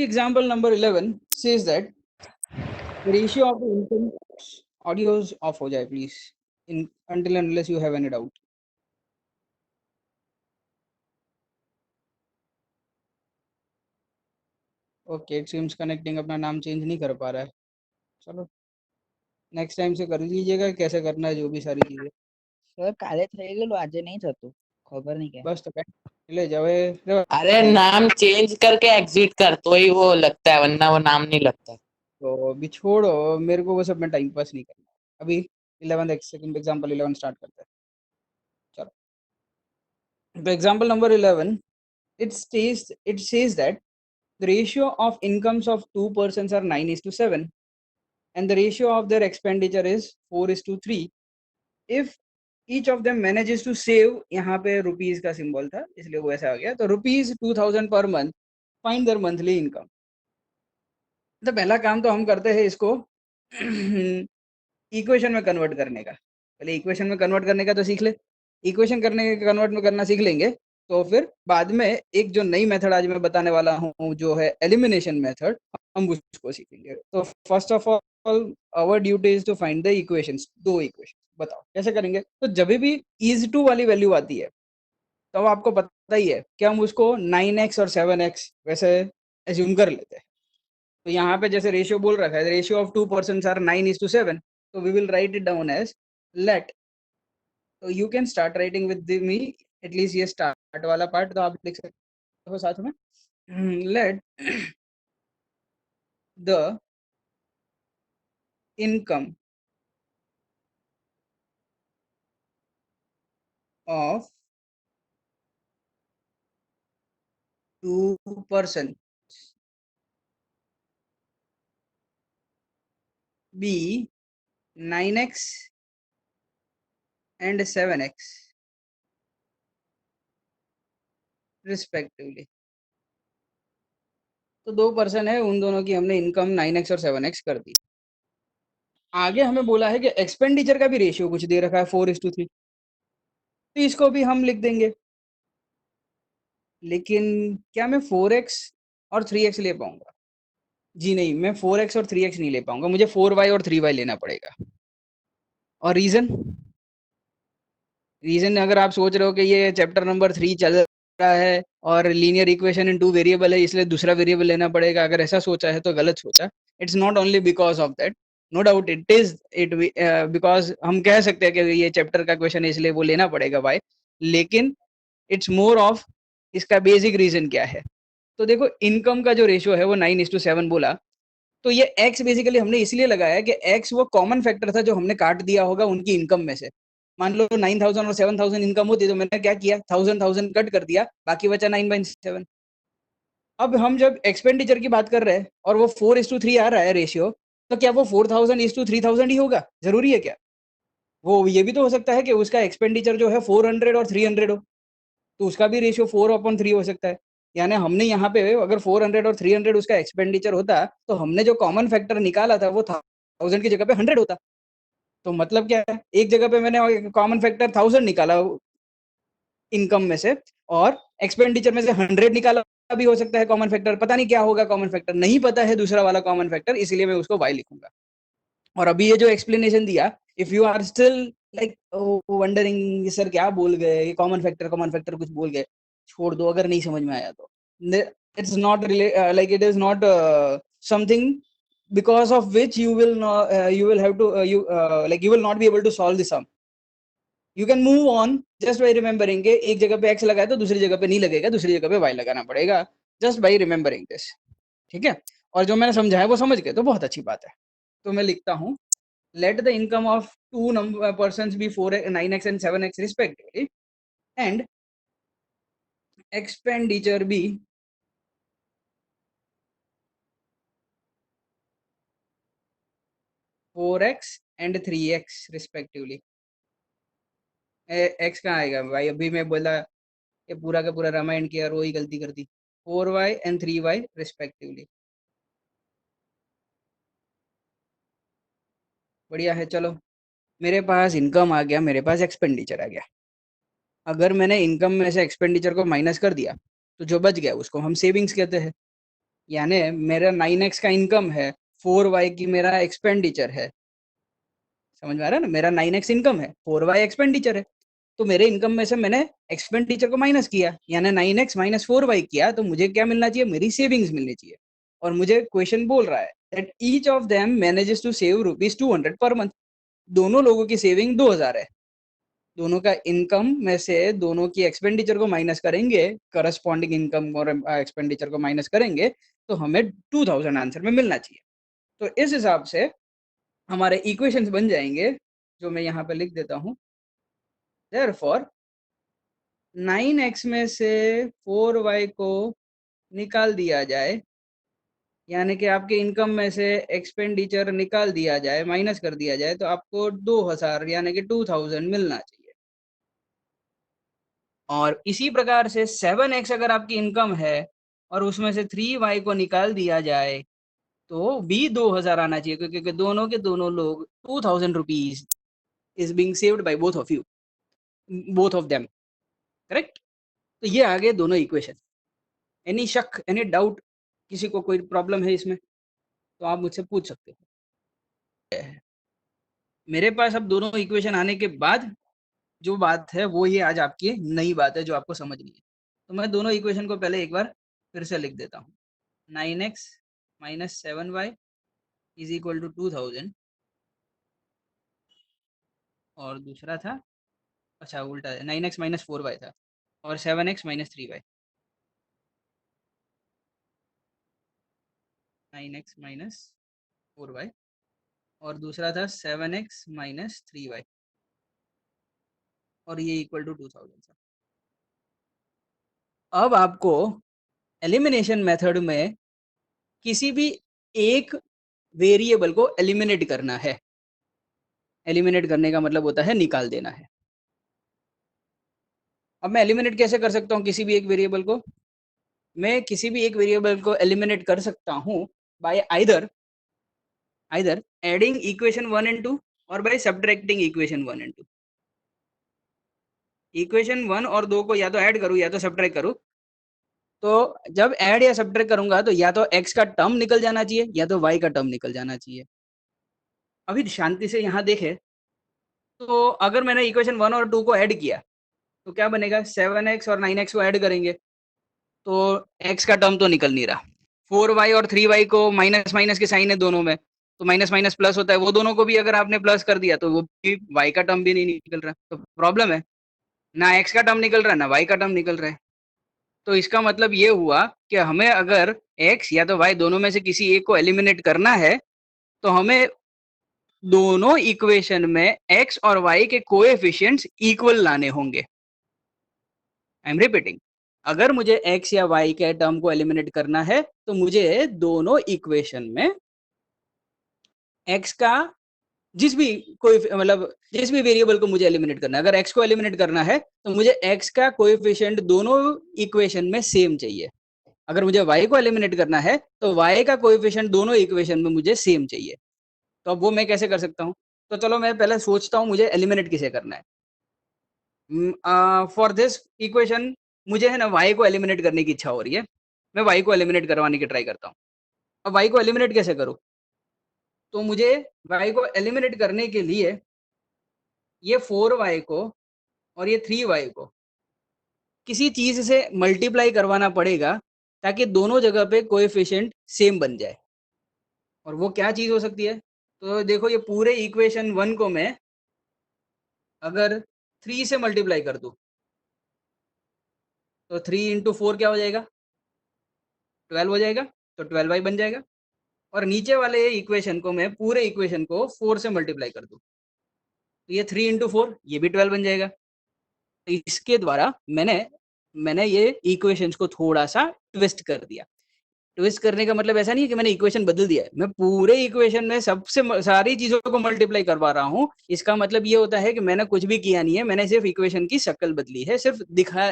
Example number 11 says that the ratio of the income audios off हो जाए please in until and unless you have any doubt. Okay, it seems connecting अपना नाम change नहीं कर पा रहा है. चलो नेक्स्ट टाइम से कर लीजिएगा कैसे करना है जो भी सारी चीजें. સર કાલે થઈ ગયેલું આજે નહીં થતું ખબર નહીં કે बस तो ले जाओ ये. अरे नाम चेंज करके एग्जिट कर तो ही वो लगता है, वरना वो नाम नहीं लगता। तो अभी छोड़ो, मेरे को वो सब में टाइम पास नहीं करना. अभी 11 सेकंड एग्जांपल 11 स्टार्ट करते हैं. चलो तो example number 11 it says that the ratio of incomes of two persons are 9:7 and the ratio of their expenditure is 4:3. if each of them manages to save, यहाँ pay rupees का symbol था इसलिए वो ऐसा आ गया, तो ₹2000 per month, find there monthly income. तो पहला काम तो हम करते हैं इसको इक्वेशन में कन्वर्ट करने का. पहले इक्वेशन में कन्वर्ट करने का तो सीख ले. इक्वेशन करने कन्वर्ट में करना सीख लेंगे तो फिर बाद में एक जो नई मेथड आज मैं बताने वाला हूँ जो है एलिमिनेशन मेथड, हम उसको सीखेंगे. तो first of all our duty is to find the equations. दो इक्वेशन बताओ कैसे करेंगे. तो जब भी इज टू वाली वैल्यू आती है तो आपको पता ही है कि हम उसको 9x और 7x वैसे एज्यूम कर लेते हैं. तो यहाँ पे जैसे रेशियो बोल रखा है रेशियो ऑफ 2 पर्सन्स आर 9:7, तो we will write it down as let. So you can start writing with me at least ये स्टार्ट वाला पार्ट तो आप लिख सकते हो साथ में. Let the income of 2 person be 9x and 7x respectively. तो 2 पर्सन है, उन दोनों की हमने इनकम 9x और 7x कर दी. आगे हमें बोला है कि एक्सपेंडिचर का भी रेशियो कुछ दे रखा है 4:3, तो इसको भी हम लिख देंगे. लेकिन क्या मैं 4x और 3x ले पाऊंगा? जी नहीं, मैं 4x और 3x नहीं ले पाऊंगा, मुझे 4y और 3y लेना पड़ेगा. और रीजन अगर आप सोच रहे हो कि ये चैप्टर नंबर 3 चल रहा है और लीनियर इक्वेशन इन 2 वेरिएबल है इसलिए दूसरा वेरिएबल लेना पड़ेगा, अगर ऐसा सोचा है तो गलत सोचा. It's not only because of that, no doubt it is it because हम कह सकते हैं कि ये चैप्टर का क्वेश्चन है इसलिए वो लेना पड़ेगा वाई. लेकिन इट्स मोर ऑफ इसका बेसिक रीजन क्या है. तो देखो इनकम का जो रेशियो है वो 9:7 बोला, तो ये x बेसिकली हमने इसलिए लगाया कि x वो कॉमन फैक्टर था जो हमने काट दिया होगा उनकी इनकम में से. मान लो 9,000 और 7,000 इनकम होती तो मैंने क्या किया, 1,000 कट कर दिया, बाकी बचा 9/7. अब हम जब एक्सपेंडिचर की बात कर रहे हैं और वो 4:3 आ रहा है रेशियो, तो क्या वो 4,000:3,000 ही होगा? जरूरी है क्या? वो ये भी तो हो सकता है कि उसका एक्सपेंडिचर जो है 400 और 300 हो, तो उसका भी रेशियो 4/3 हो सकता है. यानी हमने यहाँ पे अगर 400 और 300 उसका एक्सपेंडिचर होता तो हमने जो कॉमन फैक्टर निकाला था वो 1,000 की जगह पे 100 होता. तो मतलब क्या है, एक जगह पे मैंने कॉमन फैक्टर 1,000 निकाला इनकम में से और एक्सपेंडिचर में से 100 निकाला भी हो सकता है कॉमन फैक्टर. पता नहीं क्या होगा कॉमन फैक्टर, नहीं पता है दूसरा वाला कॉमन फैक्टर, इसलिए मैं उसको y लिखूंगा. और अभी ये जो एक्सप्लेनेशन दिया, if you are still like wondering sir क्या बोल गए, कॉमन फैक्टर कुछ बोल गए, छोड़ दो अगर नहीं समझ में आया तो. It's not like it is not something because of which you will not you will have to you will not be able to solve the sum. You can move on just by remembering के एक जगह पे x लगाए तो दूसरी जगह पे नहीं लगेगा, दूसरी जगह पे y लगाना पड़ेगा, just by remembering this. ठीक है, और जो मैंने समझाया वो समझ गए तो बहुत अच्छी बात है. तो मैं लिखता हूँ let the income of two persons be 9x and 7x respectively and expenditure be 4x and 3x respectively. x कहाँ आएगा भाई, अभी मैं बोला ये पूरा का पूरा रामायण किया और वही गलती कर दी. 4y and 3y respectively. बढ़िया है. चलो मेरे पास इनकम आ गया, मेरे पास एक्सपेंडिचर आ गया. अगर मैंने इनकम में से एक्सपेंडिचर को माइनस कर दिया तो जो बच गया उसको हम सेविंग्स कहते हैं. यानी मेरा 9x का इनकम है, 4y की मेरा एक्सपेंडिचर है। समझ में आ रहा है ना, मेरा 9x इनकम है, 4y एक्सपेंडिचर है। तो मेरे इनकम में से मैंने एक्सपेंडिचर को माइनस किया, यानी 9x माइनस 4y किया, तो मुझे क्या मिलना चाहिए, मेरी सेविंग्स मिलनी चाहिए। और मुझे क्वेश्चन बोल रहा है that each of them manages to save ₹200 per month. दोनों लोगों की सेविंग 2000 है। दोनों का इनकम में से दोनों की एक्सपेंडिचर को माइनस करेंगे, करस्पॉन्डिंग इनकम और एक्सपेंडिचर को माइनस करेंगे, तो हमें 2000 आंसर में मिलना चाहिए। तो इस हिसाब से हमारे इक्वेशंस बन जाएंगे, जो मैं यहाँ पे लिख देता हूँ। देयरफॉर 9x में से 4y को निकाल दिया जाए, यानी कि आपके इनकम में से एक्सपेंडिचर निकाल दिया जाए, माइनस कर दिया जाए, तो आपको 2000 यानी कि 2000 मिलना चाहिए। और इसी प्रकार से 7x अगर आपकी इनकम है और उसमें से 3y को निकाल दिया जाए, तो भी 2000 आना चाहिए, क्योंकि दोनों के दोनों लोग 2000 rupees is being saved by both of you, both of them. Correct. तो ये आ गए दोनों इक्वेशन। एनी शक, एनी डाउट, किसी को कोई प्रॉब्लम है इसमें तो आप मुझसे पूछ सकते हो। मेरे पास अब दोनों इक्वेशन आने के बाद जो बात है वो ये आज आपकी नई बात है जो आपको समझनी है। तो मैं दोनों इक्वेशन को पहले एक बार फिर से लिख देता हूँ। 9x minus 7y is equal to 2000, और दूसरा था, अच्छा उल्टा है, 9x माइनस 4y था, और 7x minus 3y। 9x minus 4y और दूसरा था 7x माइनस 3y, और ये इक्वल टू 2000 था। अब आपको एलिमिनेशन मेथड में किसी भी एक वेरिएबल को एलिमिनेट करना है। एलिमिनेट करने का मतलब होता है निकाल देना है। अब मैं एलिमिनेट कैसे कर सकता हूँ किसी भी एक वेरिएबल को? मैं किसी भी एक वेरिएबल को एलिमिनेट कर सकता हूँ bye either adding equation 1 and 2 और by subtracting equation 1 and 2। Equation 1 और 2 को या तो ऐड करूँ या तो सब्ट्रैक्ट करूँ। तो जब ऐड या सब्ट्रैक्ट करूंगा तो या तो x का टर्म निकल जाना चाहिए या तो y का टर्म निकल जाना चाहिए। अभी शांति से यहाँ देखें, तो अगर मैंने इक्वेशन 1 और 2 को ऐड किया तो क्या बनेगा, 7x और 9x को ऐड करेंगे तो x का टर्म तो निकल नहीं रहा। 4y और 3y को माइनस माइनस के साइन है दोनों में, तो माइनस माइनस प्लस होता है, वो दोनों को भी अगर आपने प्लस कर दिया तो वो भी y का टर्म भी नहीं निकल रहा। तो प्रॉब्लम है, ना x का टर्म निकल रहा है ना y का टर्म निकल रहा है। तो इसका मतलब ये हुआ कि हमें अगर x या तो y दोनों में से किसी एक को एलिमिनेट करना है तो हमें दोनों इक्वेशन में x और y के कोएफिशिएंट्स इक्वल लाने होंगे। आई एम रिपीटिंग, अगर मुझे x या y के टर्म को एलिमिनेट करना है तो मुझे दोनों इक्वेशन में x का जिस भी कोई मतलब जिस भी वेरिएबल को मुझे एलिमिनेट करना है, अगर x को एलिमिनेट करना है तो मुझे x का कोएफिशिएंट दोनों इक्वेशन में सेम चाहिए। अगर मुझे y को एलिमिनेट करना है तो y का कोएफिशिएंट दोनों इक्वेशन में मुझे सेम चाहिए। तो अब वो मैं कैसे कर सकता हूँ? तो चलो मैं पहले सोचता हूँ मुझे एलिमिनेट किसे करना है। फॉर दिस इक्वेशन मुझे है ना y को एलिमिनेट करने की इच्छा हो रही है। मैं y को एलिमिनेट करवाने की ट्राई करता हूँ। अब y को एलिमिनेट कैसे करूँ? तो मुझे y को एलिमिनेट करने के लिए ये 4y को और ये 3y को किसी चीज से मल्टीप्लाई करवाना पड़ेगा ताकि दोनों जगह पे कोएफिशिएंट सेम बन जाए। और वो क्या चीज हो सकती है? तो देखो, ये पूरे इक्वेशन 1 को मैं अगर 3 से मल्टीप्लाई कर दूं तो 3 इंटू 4 क्या हो जाएगा, 12 हो जाएगा, तो 12y बन जाएगा। और नीचे वाले इक्वेशन को मैं पूरे इक्वेशन को 4 से मल्टीप्लाई कर दूं तो ये 3 इंटू 4 ये भी 12 बन जाएगा। तो इसके द्वारा मैंने मैंने ये इक्वेशंस को थोड़ा सा ट्विस्ट कर दिया। ट्विस्ट करने का मतलब ऐसा नहीं है कि मैंने इक्वेशन बदल दिया है, मैं पूरे इक्वेशन में सबसे सारी चीजों को मल्टीप्लाई करवा रहा हूँ। इसका मतलब ये होता है कि मैंने कुछ भी किया नहीं है, मैंने सिर्फ इक्वेशन की शक्ल बदली है, सिर्फ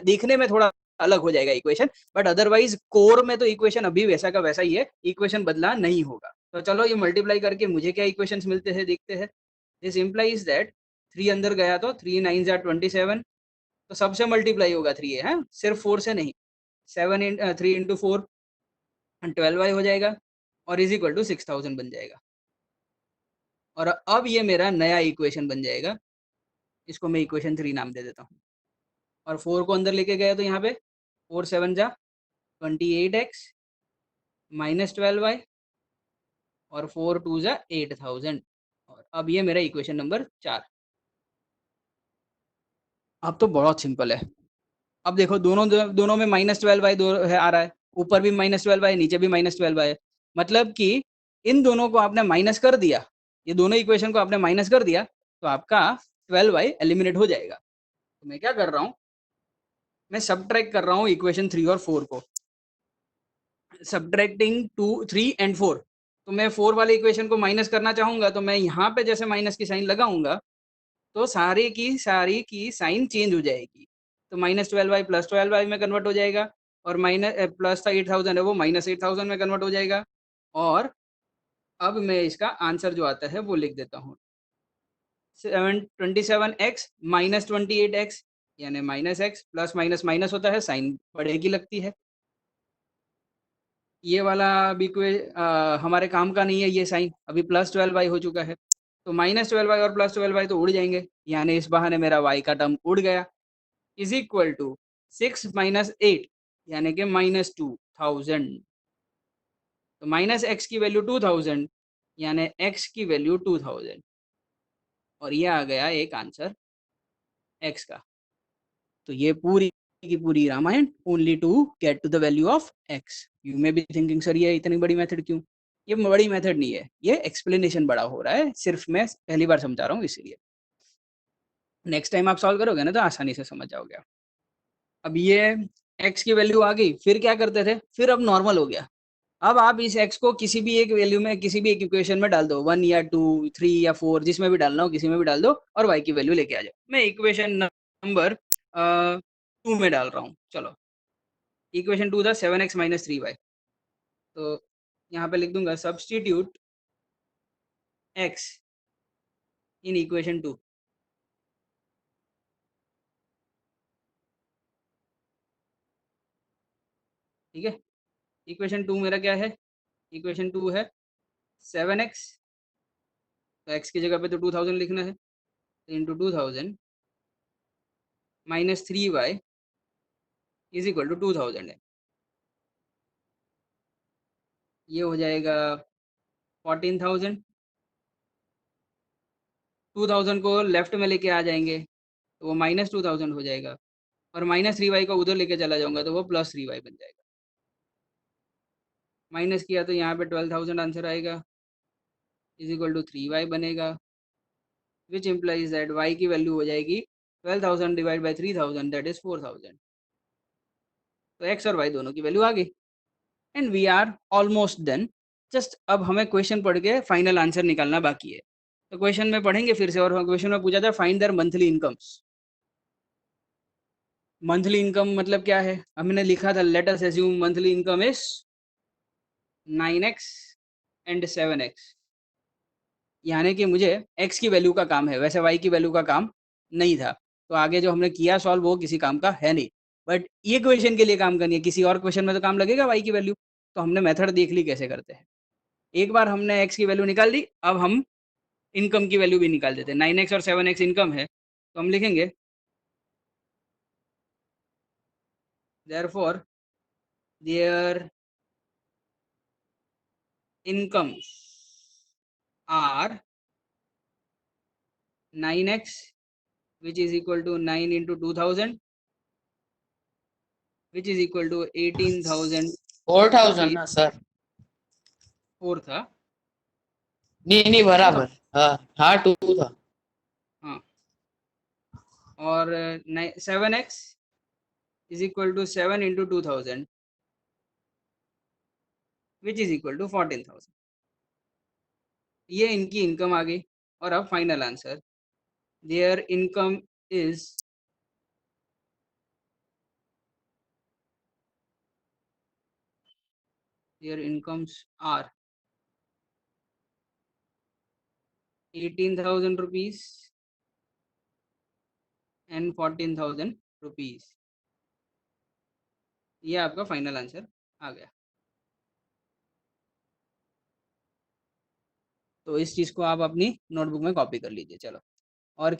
दिखने में थोड़ा अलग हो जाएगा इक्वेशन, बट अदरवाइज कोर में तो इक्वेशन अभी वैसा का वैसा ही है, इक्वेशन बदला नहीं होगा। तो चलो ये मल्टीप्लाई करके मुझे क्या इक्वेशन मिलते हैं देखते हैं। दिस इम्प्लाइज दैट 3 अंदर गया तो 3 9 27, तो सबसे मल्टीप्लाई होगा 3 है, सिर्फ 4 से नहीं। 3 इंटू 4 12y हो जाएगा और इज इक्वल टू 6000 बन जाएगा। और अब ये मेरा नया इक्वेशन बन जाएगा, इसको मैं इक्वेशन 3 नाम दे देता हूँ। और 4 को अंदर लेके गया तो यहाँ पे 4 7 जा 28x माइनस 12y और 4 2 जा 8000। और अब ये मेरा इक्वेशन नंबर 4। अब तो बहुत सिंपल है। अब देखो दोनों दोनों में -12y दो है आ रहा है, ऊपर भी -12y नीचे भी -12y है। मतलब कि इन दोनों को आपने माइनस कर दिया, ये दोनों इक्वेशन को आपने माइनस कर दिया तो आपका 12y एलिमिनेट हो जाएगा। तो मैं क्या कर रहा हूँ, मैं सब्ट्रैक्ट कर रहा हूँ इक्वेशन 3 और 4 को, सब्ट्रैक्टिंग 2 3 एंड 4। तो मैं 4 वाले इक्वेशन को माइनस करना चाहूंगा तो मैं यहाँ पे जैसे माइनस की साइन लगाऊंगा तो सारी की साइन चेंज हो जाएगी। तो -12y प्लस 12y में कन्वर्ट हो जाएगा और माइनस प्लस था 8000 है वो -8000 में कन्वर्ट हो जाएगा। और अब मैं इसका आंसर जो आता है वो लिख देता हूँ, 27x माइनस 28x यानी -x प्लस माइनस माइनस होता है, साइन बढ़ेगी लगती है। ये वाला भी कोई हमारे काम का नहीं है, ये साइन अभी +12y हो चुका है। तो -12y और +12y तो उड़ जाएंगे, यानी इस बहाने मेरा y का टर्म उड़ गया। इज इक्वल टू 6 माइनस 8 यानी कि -2000। तो -x की वैल्यू 2000 यानी x की वैल्यू 2000। और ये आ गया एक आंसर x का। तो ये पूरी की पूरी Ramayan only to get to the value of x। You may be thinking sir ये इतनी बड़ी मेथड क्यों? ये बड़ी मेथड नहीं है, ये एक्सप्लेनेशन बड़ा हो रहा है, सिर्फ मैं पहली बार समझा रहा हूँ इसीलिए। नेक्स्ट टाइम आप सॉल्व करोगे ना तो आसानी से समझ जाओगे। अब ये x की वैल्यू आ गई, फिर क्या करते थे, फिर अब नॉर्मल हो गया। अब आप इस x को किसी भी एक वैल्यू में किसी भी एक इक्वेशन में डाल दो, 1 या 2 3 या 4 जिसमें भी डालना हो किसी में भी डाल दो और y की वैल्यू लेके आ जाओ। मैं इक्वेशन नंबर 2 में डाल रहा हूँ। चलो इक्वेशन 2 था 7x माइनस 3y। तो यहाँ पे लिख दूंगा सब्सटीट्यूट x इन इक्वेशन 2। ठीक है, इक्वेशन 2 मेरा क्या है, इक्वेशन 2 है 7x, तो x की जगह पे तो 2000 लिखना है, into 2000 minus 3y is equal to 2000 है। ये हो जाएगा 14000। 2000 को लेफ्ट में लेके आ जाएंगे तो वो -2000 हो जाएगा और -3y को उधर लेके चला जाऊंगा तो वो +3y बन जाएगा। माइनस किया तो यहाँ पे 12000 आंसर आएगा, इज इक्वल टू 3y बनेगा, विच इम्प्लाइज दैट y की वैल्यू हो जाएगी 12000 डिवाइड बाई 3000 दैट इज 4000। तो x और y दोनों की वैल्यू आ गई and we are almost done. Just अब हमें क्वेश्चन पढ़ के फाइनल आंसर निकालना बाकी है। तो क्वेश्चन में पढ़ेंगे फिर से, और क्वेश्चन में पूछा था find there monthly incomes. Monthly income मतलब क्या है, हमने लिखा था let us assume monthly income is 9x and 7x। यानी कि मुझे x की वैल्यू का काम है, वैसे y की वैल्यू का काम नहीं था। तो आगे जो हमने किया सॉल्व वो किसी काम का है नहीं, बट ये क्वेश्चन के लिए काम करनी है, किसी और क्वेश्चन में तो काम लगेगा y की वैल्यू। तो हमने मेथड देख ली कैसे करते हैं। एक बार हमने x की वैल्यू निकाल ली, अब हम इनकम की वैल्यू भी निकाल देते हैं। 9x और 7x इनकम है तो हम लिखेंगे therefore their incomes are 9x which is equal to 9 into 2000 which is equal to 18,000 4000 rupees। ना सर? 4 था, नहीं 2 था। बराबर, हाँ हाँ 2 था। हाँ, और 7x is equal to 7 into 2000 which is equal to 14,000। ये इनकी इनकम आ गई। और अब final answer, their income is their incomes are 18,000 rupees and 14,000 rupees। ये आपका फाइनल आंसर आ गया। तो इस चीज को आप अपनी नोटबुक में कॉपी कर लीजिए। चलो, और